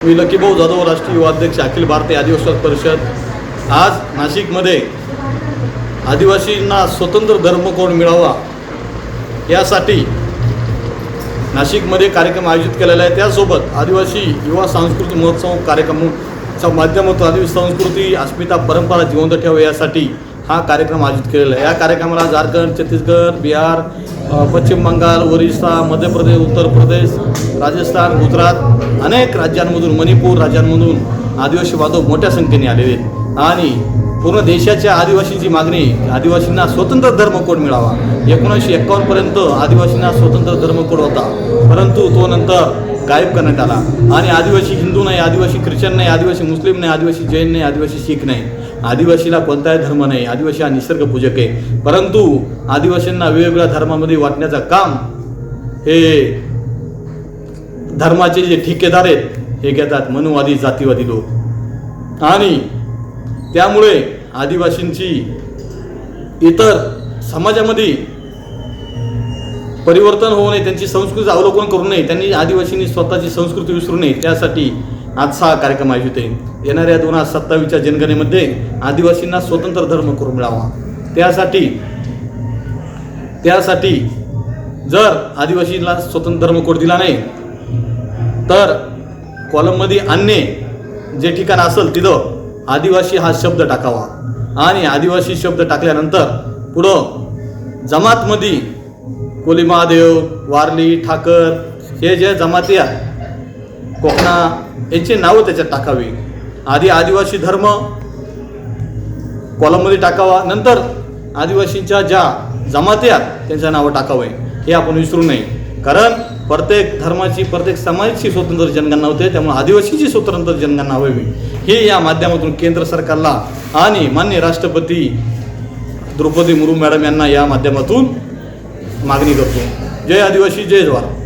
मी लकीभाऊ जाधव, राष्ट्रीय युवा अध्यक्ष, अखिल भारतीय आदिवासी परिषद। आज नाशिकमध्ये आदिवासींना स्वतंत्र धर्मकोड मिळावा यासाठी नाशिकमध्ये कार्यक्रम आयोजित केलेला आहे। त्यासोबत आदिवासी युवा सांस्कृतिक महोत्सव कार्यक्रमाच्या माध्यमातून आदिवासी संस्कृती, अस्मिता, परंपरा जिवंत ठेवावी यासाठी हा कार्यक्रम आयोजित केलेला आहे। या कार्यक्रमाला झारखंड, छत्तीसगड, बिहार, पश्चिम बंगाल, ओरिसा, मध्य प्रदेश, उत्तर प्रदेश, राजस्थान, गुजरात अनेक राज्यांमधून, मणिपूर राज्यांमधून आदिवासी बांधव मोठ्या संख्येने आलेले आहेत आणि पूर्ण देशाच्या आदिवासींची मागणी आदिवासींना स्वतंत्र धर्मकोड मिळावा। 1951 पर्यंत आदिवासींना स्वतंत्र धर्मकोड होता, परंतु तो नंतर गायब करण्यात आला आणि आदिवासी हिंदू नाही, आदिवासी ख्रिश्चन नाही, आदिवासी मुस्लिम नाही, आदिवासी जैन नाही, आदिवासी शीख नाही, आदिवासीला कोणताही धर्म नाही। आदिवासी हा निसर्गपूजक आहे, परंतु आदिवासींना वेगवेगळ्या धर्मामध्ये वाटण्याचं काम हे धर्माचे जे ठेकेदार आहेत हे घेतात, मनुवादी, जातीवादी लोक। आणि त्यामुळे आदिवासींची इतर समाजामध्ये परिवर्तन होऊ नये, त्यांची संस्कृती अवलोकन करू नये, त्यांनी आदिवासींनी स्वतःची संस्कृती विसरू नये, त्यासाठी आजचा हा कार्यक्रम आयोजित आहे। येणाऱ्या 2027च्या जनगणनेमध्ये आदिवासींना स्वतंत्र धर्मकोड मिळावा त्यासाठी जर आदिवासींना स्वतंत्र धर्मकोड दिला नाही तर कॉलममध्ये अन्य जे ठिकाण असेल तिथं आदिवासी हा शब्द टाकावा आणि आदिवासी शब्द टाकल्यानंतर पुढं जमातमध्ये कोली महादेव, वारली, ठाकर हे जे जमाती आहेत कोकणा यांचे नावं त्याच्यात टाकावी। आधी आदिवासी धर्म कॉलममध्ये टाकावा, नंतर आदिवासींच्या ज्या जमाती आहेत त्यांच्या नावं टाकावे, हे आपण विसरू नये। कारण प्रत्येक धर्माची, प्रत्येक समाजाची स्वतंत्र जनगणना होते, त्यामुळे आदिवासीची स्वतंत्र जनगणना व्हावी हे या माध्यमातून केंद्र सरकारला आणि माननीय राष्ट्रपती द्रौपदी मुर्मू मॅडम यांना या माध्यमातून मागणी करतो। जय आदिवासी, जय जवाहर।